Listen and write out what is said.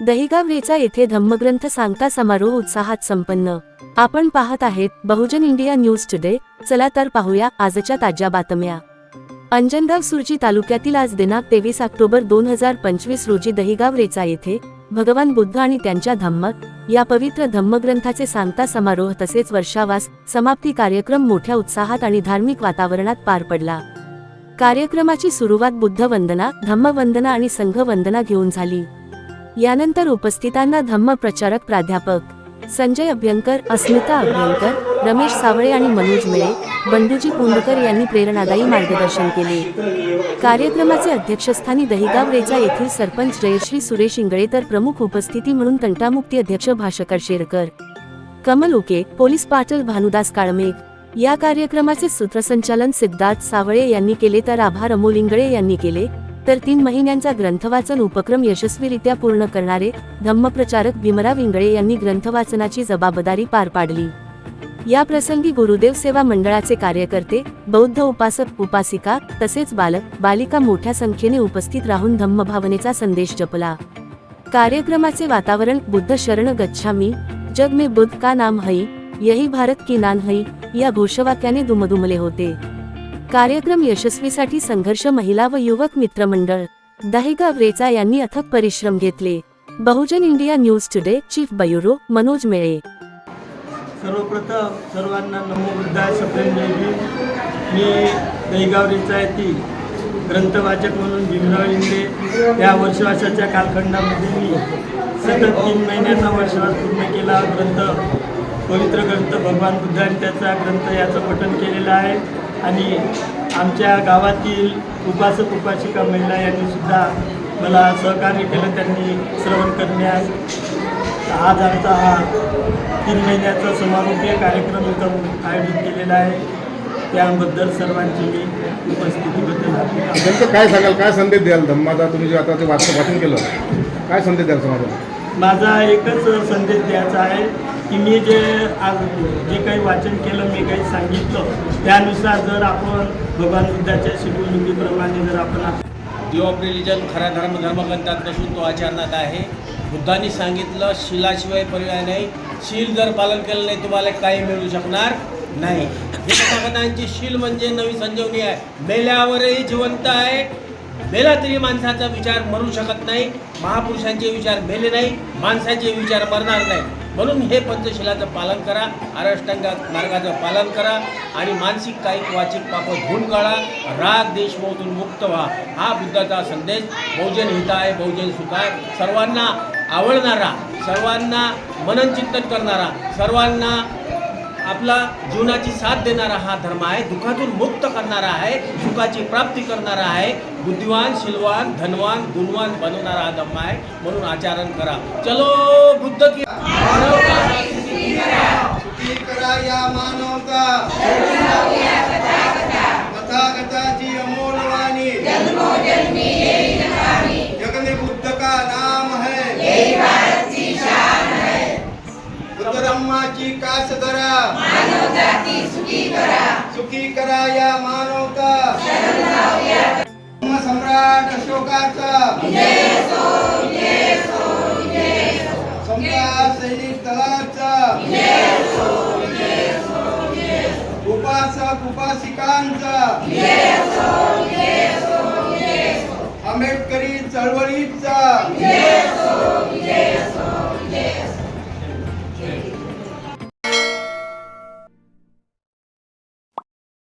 दहिगाव रेचा येथे धम्मग्रंथ सांगता समारोह उत्साहात संपन्न। आपण पाहत आहेत बहुजन इंडिया न्यूज टुडे। चला तर पाहूया आजच्या ताज्या बातम्या। अंजनगाव सुरजी तालुक्यातील आज दिनांक 23 ऑक्टोबर 2025 रोजी दहिगाव रेचा येथे भगवान बुद्ध आणि त्यांच्या धम्म या पवित्र धम्मग्रंथाचे सांगता समारोह तसेच वर्षावास समाप्ती कार्यक्रम मोठ्या उत्साहात आणि धार्मिक वातावरणात पार पडला। कार्यक्रमाची सुरुवात बुद्ध वंदना, धम्म वंदना आणि संघ वंदना घेऊन झाली। यानंतर उपस्थितांना धम्म प्रचारक प्राध्यापक संजय अभ्यंकर, अस्मिता अभ्यंकर, रमेश सावळे आणि मनोज मेळे, बंडूजी पुंडकर यांनी प्रेरणादायी मार्गदर्शन केले। कार्यक्रमाचे अध्यक्षस्थानी दहिगाव रेचा येथील सरपंच जयश्री सुरेश इंगळे तर प्रमुख उपस्थिती म्हणून तंटामुक्ती अध्यक्ष भास्कर शेरकर, कमल उके, पोलीस पाटील भानुदास काळमेघ। या कार्यक्रमाचे सूत्रसंचालन सिद्धार्थ सावळे यांनी केले तर आभार अमोल इंगळे यांनी केले। तर 3 महिन्यांचा ग्रंथवाचन उपक्रम यशस्वीरित्या पूर्ण करणारे धम्मप्रचारक भीमराव इंगळे यांनी ग्रंथवाचनाची जबाबदारी पार पाडली। या प्रसंगी गुरुदेव सेवा मंडळाचे कार्यकर्ते, बौद्ध उपासक उपासिका तसेच बालक बालिका मोठ्या संख्येने उपस्थित राहून धम्मभावनेचा संदेश जपला। कार्यक्रमाचे वातावरण बुद्ध शरण गच्छामी, जग में बुद्ध का नाम है, यही भारत की नान है या घोषवाक्याने दुमदुमले होते। कार्यक्रम यशस्वीसाठी संघर्ष महिला व युवक मित्रमंडळ दहिगाव रेचा यांनी अथक परिश्रम घेतले। Bahujan India news today chief bureau Manoj Mele. सर्वप्रथम सर्वांना नमो बुद्धाय सप्रेम जय भीम। मी दहिगाव रेचा येथील ग्रंथवाचक म्हणून भीमराव इंगळे या वर्षवासाच्या कालखंडामध्ये मी सतत 3 महिन्याचा वर्षवास पूर्ण केला। पवित्र ग्रंथ भगवान बुद्ध आणि त्याचा ग्रंथ याचं पठण केलेलं आहे आणि आमच्या गावातील उपासक उपासिका महिला यांनी सुद्धा मला सहकार्य केलं। त्यांनी श्रवण करण्यास आज आमचा हा 3 महिन्याचा समारोपीय कार्यक्रम इथं आयोजित केलेला आहे। त्याबद्दल सर्वांची मी उपस्थितीबद्दल नेमकं काय सांगाल, काय संदेश द्याल धम्माचा? तुम्ही जे आता ते वाचन केलं, काय संदेश द्याल समाजाला? माझा एकच संदेश द्यायचा आहे की मी जे आज जे काही वाचन केलं, मी काही सांगितलं त्यानुसार जर आपण भगवान बुद्धाच्या शिकवणुकीप्रमाणे जर आपण डी ऑफ रिलिजन खरा धर्मग्रंथात नसून तो आचरणात आहे। बुद्धांनी सांगितलं शीलाशिवाय पर्याय नाही, शील जर पालन केलं नाही तुम्हाला काही मिळू शकणार नाही। भगवानांची शील म्हणजे नवी संजीवनी आहे, मेल्यावरही जिवंत आहे। मेला तरी माणसाचा विचार मरू शकत नाही, महापुरुषांचे विचार मेले नाही, माणसाचे विचार मरणार नाही। म्हणून हे पंचशिलाचं पालन करा, अष्टांग मार्गाचं पालन करा आणि मानसिक कायिक वाचिक पाप धुवून काढा, राग देश मोहातून मुक्त व्हा। हा बुद्धाचा संदेश बहुजन हिताय बहुजन सुखाय, सर्वांना आवडणारा, सर्वांना मनन चिंतन करणारा, सर्वांना आपला जीवनाची साथ देणारा हा धर्म आहे। दुःखातून मुक्त करणारा आहे, सुखाची प्राप्ती करणारा आहे, बुद्धिवान शीलवान धनवान गुणवान बनवणारा हा धर्म आहे। म्हणून आचरण करा। चलो बुद्ध की सुखी करा या मानवता, तथागताची अमोल वाणी, जग में बुद्ध का नाम है, यही भारत की शान है। बुद्ध धम्माची कास धरा, मानव जाती सुखी करा या मानवता। धम्म सम्राट अशोकाचा समता सैनिक दलाचा उपासक उपासिकांचा आंबेडकरी चळवळीचा